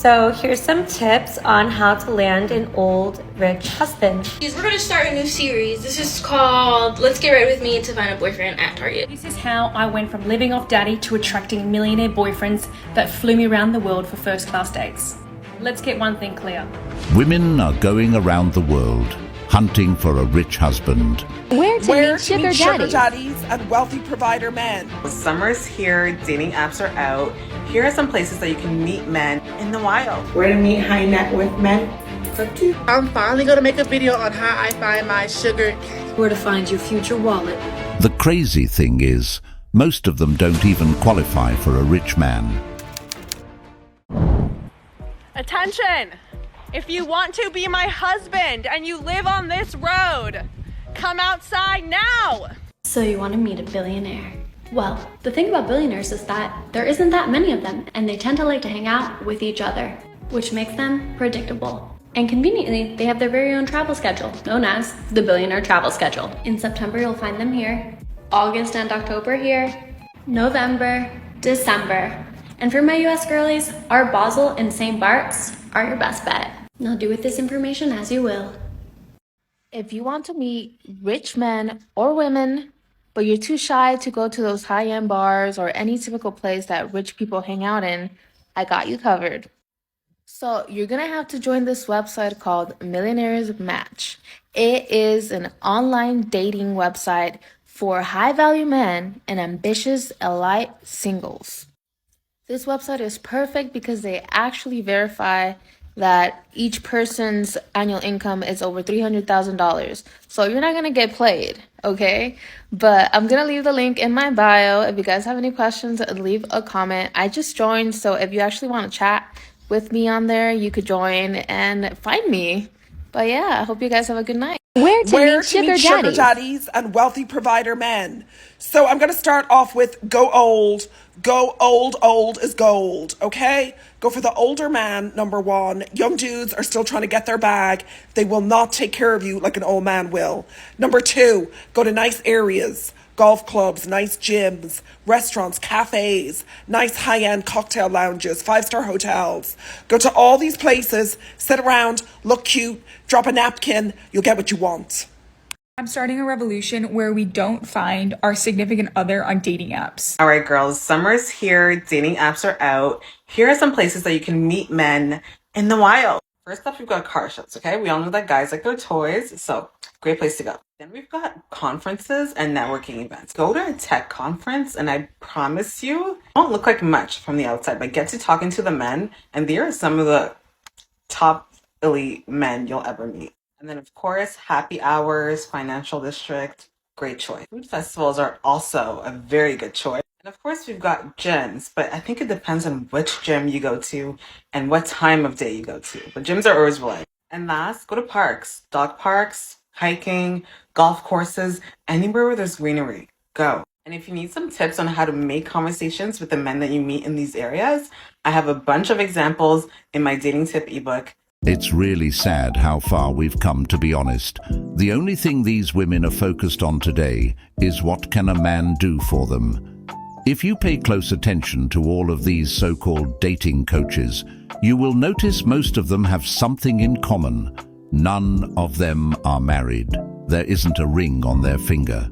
So here's some tips on how to land an old, rich husband. We're going to start a new series. This is called Let's Get Right With Me to Find a Boyfriend at Target. This is how I went from living off daddy to attracting millionaire boyfriends that flew me around the world for first-class dates. Let's get one thing clear. Women are going around the world hunting for a rich husband. Where to meet sugar daddies and wealthy provider men. Summer's here, dating apps are out. Here are some places that you can meet men in the wild. Where to meet high net worth men. I'm finally gonna make a video on how I find my sugar. Where to find your future wallet. The crazy thing is, most of them don't even qualify for a rich man. Attention! If you want to be my husband and you live on this road, come outside now! So you want to meet a billionaire? Well, the thing about billionaires is that there isn't that many of them, and they tend to like to hang out with each other, which makes them predictable. And conveniently, they have their very own travel schedule, known as the Billionaire Travel Schedule. In September, you'll find them here, August and October here, November, December. And for my US girlies, Art Basel and St. Bart's are your best bet. Now do with this information as you will. If you want to meet rich men or women, but you're too shy to go to those high-end bars or any typical place that rich people hang out in, I got you covered. So you're gonna have to join this website called Millionaires Match. It is an online dating website for high-value men and ambitious elite singles. This website is perfect because they actually verify that each person's annual income is over $300,000. So you're not gonna get played, okay? But I'm gonna leave the link in my bio. If you guys have any questions, leave a comment. I just joined, so if you actually want to chat with me on there, you could join and find me. But yeah, I hope you guys have a good night. Where to meet sugar daddies and wealthy provider men. So I'm going to start off with go old. Go old, old is gold, okay? Go for the older man, number one. Young dudes are still trying to get their bag. They will not take care of you like an old man will. Number two, go to nice areas. Golf clubs, nice gyms, restaurants, cafes, nice high-end cocktail lounges, 5-star hotels. Go to all these places, sit around, look cute, drop a napkin, you'll get what you want. I'm starting a revolution where we don't find our significant other on dating apps. All right, girls, summer's here, dating apps are out. Here are some places that you can meet men in the wild. First up, we've got car shows, okay? We all know that guys like their toys, so great place to go. Then we've got conferences and networking events. Go to a tech conference and I promise you, don't look like much from the outside, but get to talking to the men, and they are some of the top elite men you'll ever meet. And then of course, happy hours, financial district, great choice. Food festivals are also a very good choice. And of course, we've got gyms, but I think it depends on which gym you go to and what time of day you go to. But gyms are always right. And last, go to parks, dog parks, hiking, golf courses, anywhere where there's greenery, go. And if you need some tips on how to make conversations with the men that you meet in these areas, I have a bunch of examples in my dating tip ebook. It's really sad how far we've come, to be honest. The only thing these women are focused on today is what can a man do for them. If you pay close attention to all of these so-called dating coaches, you will notice most of them have something in common. None of them are married. There isn't a ring on their finger.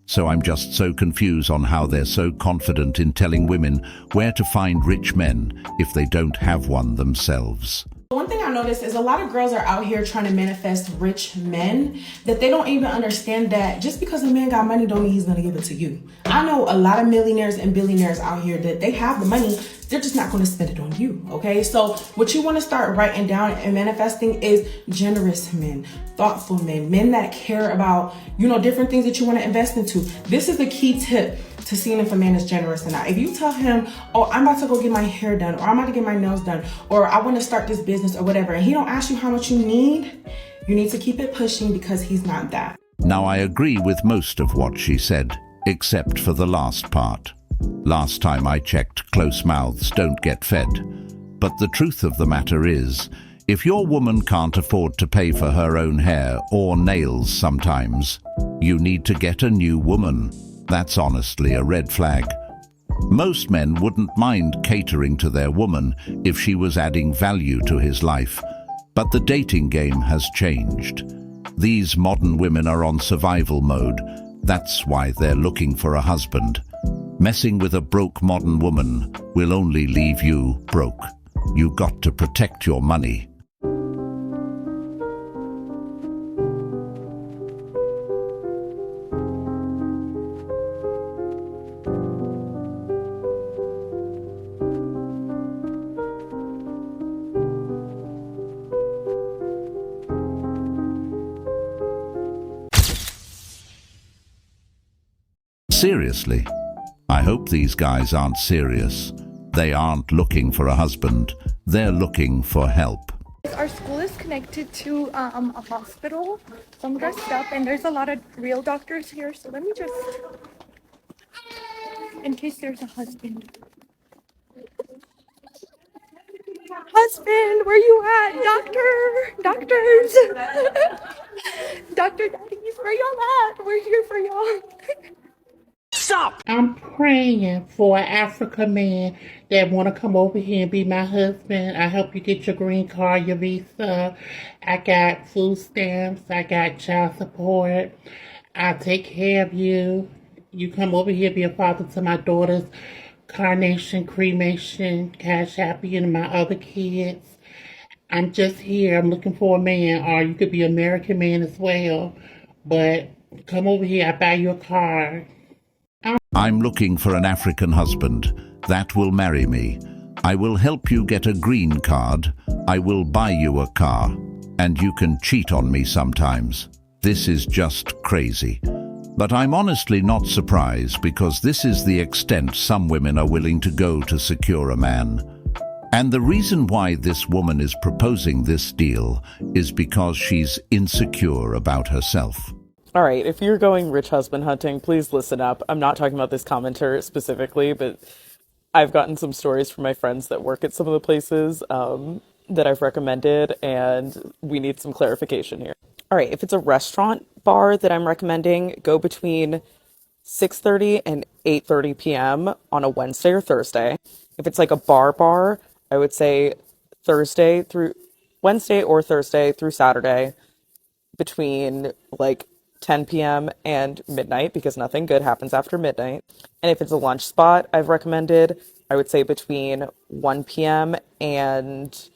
So I'm just so confused on how they're so confident in telling women where to find rich men if they don't have one themselves. One thing I noticed is a lot of girls are out here trying to manifest rich men, that they don't even understand that just because a man got money don't mean he's going to give it to you. I know a lot of millionaires and billionaires out here that they have the money, they're just not going to spend it on you, okay? So what you want to start writing down and manifesting is generous men, thoughtful men, men that care about, different things that you want to invest into. This is the key tip to seeing if a man is generous or not. If you tell him, oh, I'm about to go get my hair done, or I'm about to get my nails done, or I want to start this business or whatever, and he don't ask you how much you need to keep it pushing because he's not that. Now I agree with most of what she said, except for the last part. Last time I checked, close mouths don't get fed. But the truth of the matter is, if your woman can't afford to pay for her own hair or nails sometimes, you need to get a new woman. That's honestly a red flag. Most men wouldn't mind catering to their woman if she was adding value to his life. But the dating game has changed. These modern women are on survival mode. That's why they're looking for a husband. Messing with a broke modern woman will only leave you broke. You got to protect your money. Seriously, I hope these guys aren't serious. They aren't looking for a husband. They're looking for help. Our school is connected to a hospital, so I'm dressed up, and there's a lot of real doctors here, so let me just, in case there's a husband. Husband, where you at? Doctors! Dr. Daddies, where y'all at? We're here for y'all. Stop! I'm praying for an African man that want to come over here and be my husband. I help you get your green card, your visa. I got food stamps. I got child support. I take care of you. You come over here, be a father to my daughters. Carnation, cremation, cash happy, and my other kids. I'm just here. I'm looking for a man, or you could be an American man as well. But come over here. I buy you a car. I'm looking for an African husband that will marry me. I will help you get a green card. I will buy you a car. And you can cheat on me sometimes. This is just crazy. But I'm honestly not surprised, because this is the extent some women are willing to go to secure a man. And the reason why this woman is proposing this deal is because she's insecure about herself. All right, if you're going rich husband hunting, please listen up. I'm not talking about this commenter specifically, but I've gotten some stories from my friends that work at some of the places that I've recommended, and we need some clarification here. All right, if it's a restaurant bar that I'm recommending, go between 6:30 and 8:30 p.m. on a Wednesday or Thursday. If it's like a bar, I would say Wednesday or Thursday through Saturday between like 10 p.m. and midnight, because nothing good happens after midnight. And if it's a lunch spot I've recommended, I would say between 1 p.m. and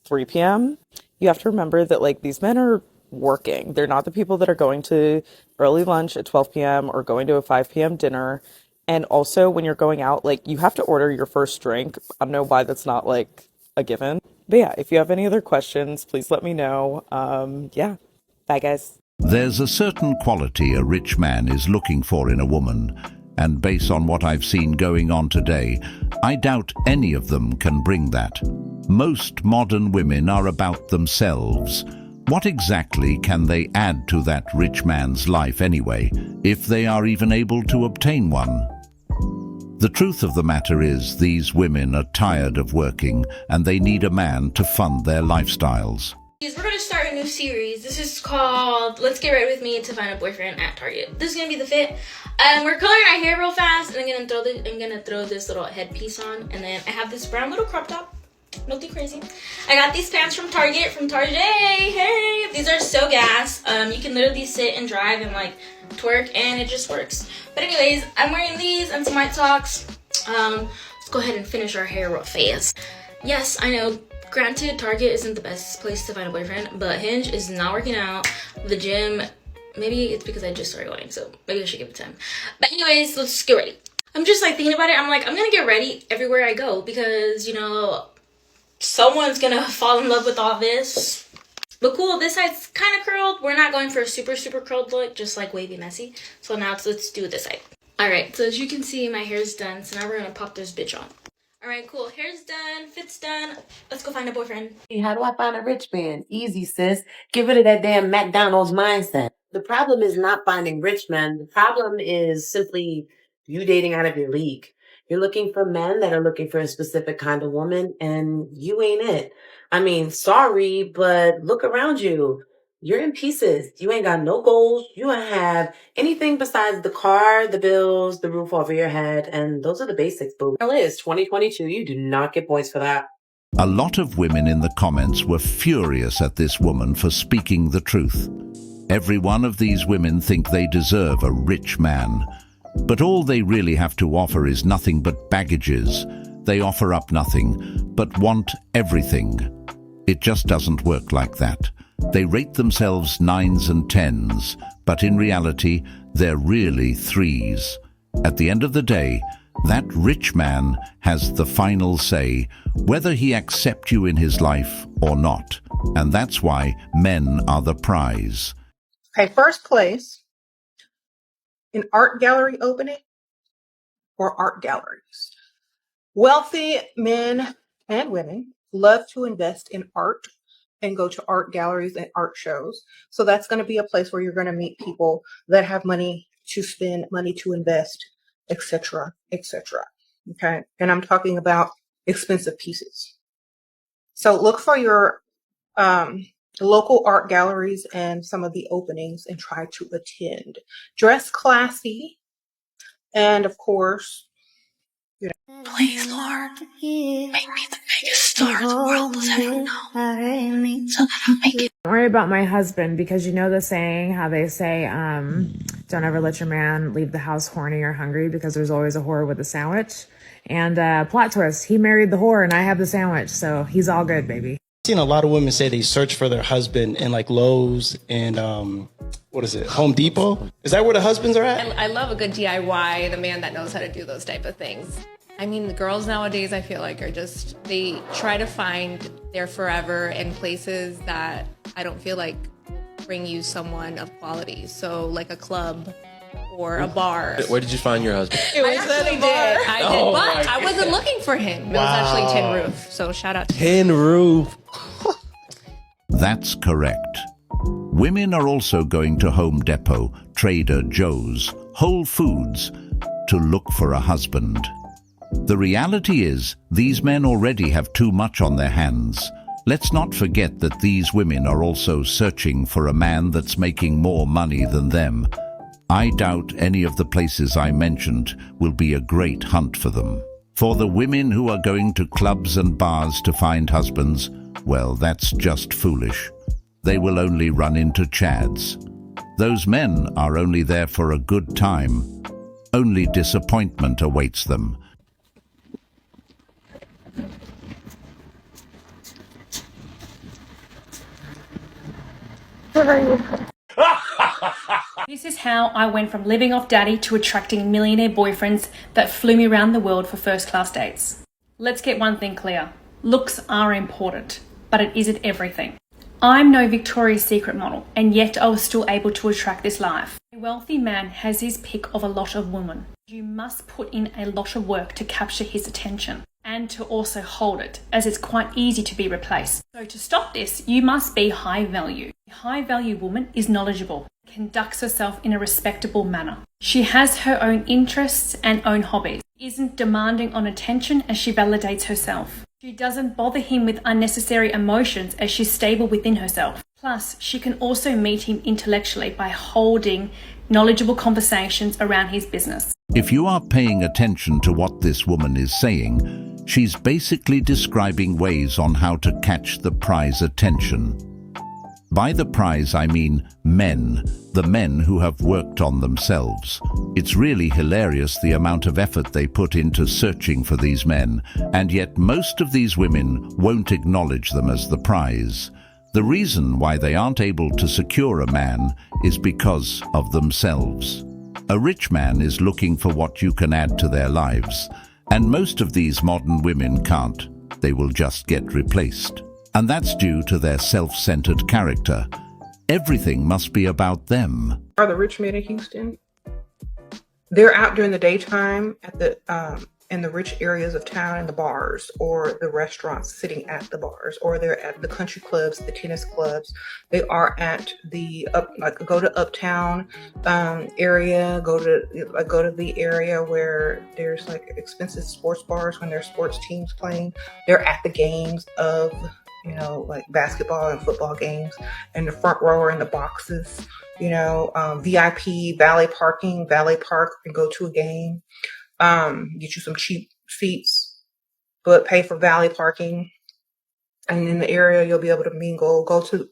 3 p.m. You have to remember that like these men are working. They're not the people that are going to early lunch at 12 p.m. or going to a 5 p.m. dinner. And also when you're going out, like you have to order your first drink. I don't know why that's not like a given. But yeah, if you have any other questions, please let me know. Yeah. Bye guys. There's a certain quality a rich man is looking for in a woman, and based on what I've seen going on today, I doubt any of them can bring that. Most modern women are about themselves. What exactly can they add to that rich man's life anyway, if they are even able to obtain one? The truth of the matter is, these women are tired of working, and they need a man to fund their lifestyles. We're going to start a new series. This is called Let's Get Right With Me to Find a Boyfriend at Target. This is going to be the fit. We're coloring our hair real fast, and I'm going to throw this little headpiece on, and then I have this brown little crop top. Nothing crazy. I got these pants from Target. Hey, these are so gas. You can literally sit and drive and like twerk, and it just works. But anyways, I'm wearing these and some white socks. Let's go ahead and finish our hair real fast. Yes, I know. Granted, Target isn't the best place to find a boyfriend, but Hinge is not working out. The gym, maybe it's because I just started going, so maybe I should give it time. But anyways, let's get ready. I'm just like thinking about it. I'm like, I'm gonna get ready everywhere I go because, you know, someone's gonna fall in love with all this. But cool, this side's kind of curled. We're not going for a super curled look, just like wavy messy. So now let's do this side. All right, so as you can see, my hair's done. So now we're gonna pop this bitch on. All right, cool. Hair's done, fit's done. Let's go find a boyfriend. How do I find a rich man? Easy, sis. Get rid of that damn McDonald's mindset. The problem is not finding rich men. The problem is simply you dating out of your league. You're looking for men that are looking for a specific kind of woman, and you ain't it. I mean, sorry, but look around you. you're in pieces. You ain't got no goals. You don't have anything besides the car, the bills, the roof over your head, and those are the basics, boo. Hell is 2022. You do not get points for that. A lot of women in the comments were furious at this woman for speaking the truth. Every one of these women think they deserve a rich man. But all they really have to offer is nothing but baggages. They offer up nothing, but want everything. It just doesn't work like that. They rate themselves 9s and 10s, but in reality, they're really 3s. At the end of the day, that rich man has the final say, whether he accepts you in his life or not. And that's why men are the prize. Okay, first place in art gallery opening or art galleries. Wealthy men and women love to invest in art and go to art galleries and art shows. So that's going to be a place where you're going to meet people that have money to spend, money to invest, etc., etc. Okay, and I'm talking about expensive pieces. So look for your local art galleries and some of the openings and try to attend. Dress classy, and of course, you know, Please, Lord, make me the biggest star the world will ever know, so that I'll make it. Don't worry about my husband, because you know the saying, how they say, don't ever let your man leave the house horny or hungry, because there's always a whore with a sandwich. And plot twist, he married the whore and I have the sandwich, so he's all good, baby. I've seen a lot of women say they search for their husband in like Lowe's and Home Depot. Is that where the husbands are at? I love a good DIY, the man that knows how to do those type of things. I mean, the girls nowadays, I feel like, they try to find their forever in places that I don't feel like bring you someone of quality. So like a club or a bar. Where did you find your husband? I actually did. I did, but I wasn't looking for him. It was actually Tin Roof. So shout out to Tin Roof. That's correct. Women are also going to Home Depot, Trader Joe's, Whole Foods to look for a husband. The reality is, these men already have too much on their hands. Let's not forget that these women are also searching for a man that's making more money than them. I doubt any of the places I mentioned will be a great hunt for them. For the women who are going to clubs and bars to find husbands, well, that's just foolish. They will only run into chads. Those men are only there for a good time. Only disappointment awaits them. This is how I went from living off daddy to attracting millionaire boyfriends that flew me around the world for first-class dates. Let's get one thing clear. Looks are important, but it isn't everything. I'm no Victoria's Secret model, and yet I was still able to attract this life. A wealthy man has his pick of a lot of women. You must put in a lot of work to capture his attention, and to also hold it, as it's quite easy to be replaced. So to stop this, you must be high value. A high value woman is knowledgeable, conducts herself in a respectable manner. She has her own interests and own hobbies, isn't demanding on attention as she validates herself. She doesn't bother him with unnecessary emotions as she's stable within herself. Plus, she can also meet him intellectually by holding knowledgeable conversations around his business. If you are paying attention to what this woman is saying, she's basically describing ways on how to catch the prize attention. By the prize, I mean men, the men who have worked on themselves. It's really hilarious the amount of effort they put into searching for these men, and yet most of these women won't acknowledge them as the prize. The reason why they aren't able to secure a man is because of themselves. A rich man is looking for what you can add to their lives, and most of these modern women can't. They will just get replaced. And that's due to their self-centered character. Everything must be about them. Are the rich men in Houston? They're out during the daytime at the in the rich areas of town, in the bars or the restaurants, sitting at the bars, or they're at the country clubs, the tennis clubs. They are at the go to uptown area, go to the area where there's like expensive sports bars when there's sports teams playing. They're at the games of you know, like basketball and football games, and the front row or in the boxes, you know, VIP, valet parking, valet park and go to a game, get you some cheap seats, but pay for valet parking. And in the area, you'll be able to mingle, go to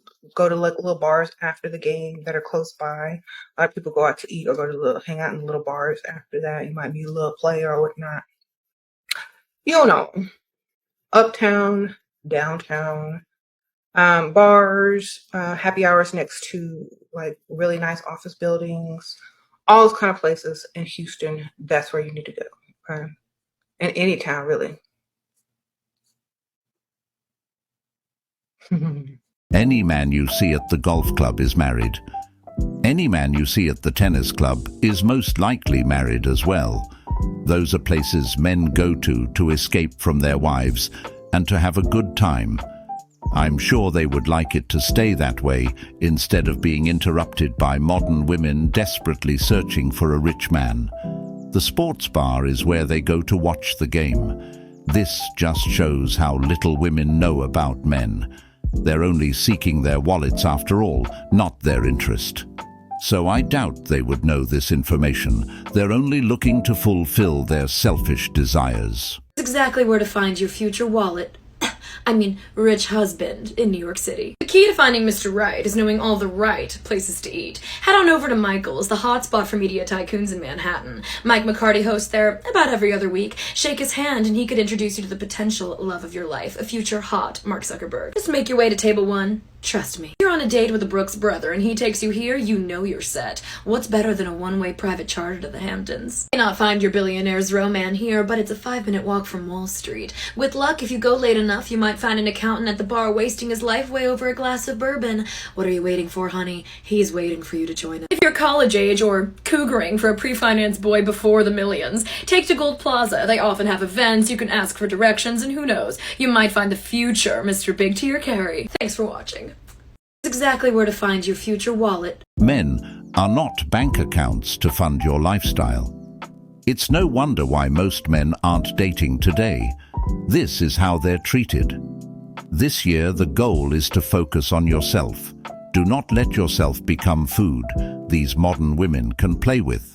like little bars after the game that are close by. A lot of people go out to eat or go to hang out in the little bars after that. You might meet a little player or whatnot. You know, uptown, downtown, bars, happy hours next to like really nice office buildings, all those kind of places in Houston. That's where you need to go. Okay? In any town, really. Any man you see at the golf club is married. Any man you see at the tennis club is most likely married as well. Those are places men go to escape from their wives and to have a good time. I'm sure they would like it to stay that way instead of being interrupted by modern women desperately searching for a rich man. The sports bar is where they go to watch the game. This just shows how little women know about men. They're only seeking their wallets after all, not their interest. So I doubt they would know this information. They're only looking to fulfill their selfish desires. That's exactly where to find your future wallet. Rich husband in New York City. The key to finding Mr. Right is knowing all the right places to eat. Head on over to Michael's, the hotspot for media tycoons in Manhattan. Mike McCarty hosts there about every other week. Shake his hand and he could introduce you to the potential love of your life, a future hot Mark Zuckerberg. Just make your way to table 1. Trust me. You're on a date with a Brooks brother and he takes you here, you know you're set. What's better than a one-way private charter to the Hamptons? You may not find your billionaire's romance here, but it's a 5-minute walk from Wall Street. With luck, if you go late enough, you might find an accountant at the bar wasting his life way over a glass of bourbon. What are you waiting for, honey? He's waiting for you to join him. If you're college age or cougaring for a pre-financed boy before the millions, take to Gold Plaza. They often have events, you can ask for directions, and who knows, you might find the future Mr. Big to your carry. Thanks for watching. That's exactly where to find your future wallet. Men are not bank accounts to fund your lifestyle. It's no wonder why most men aren't dating today. This is how they're treated. This year, the goal is to focus on yourself. Do not let yourself become food these modern women can play with.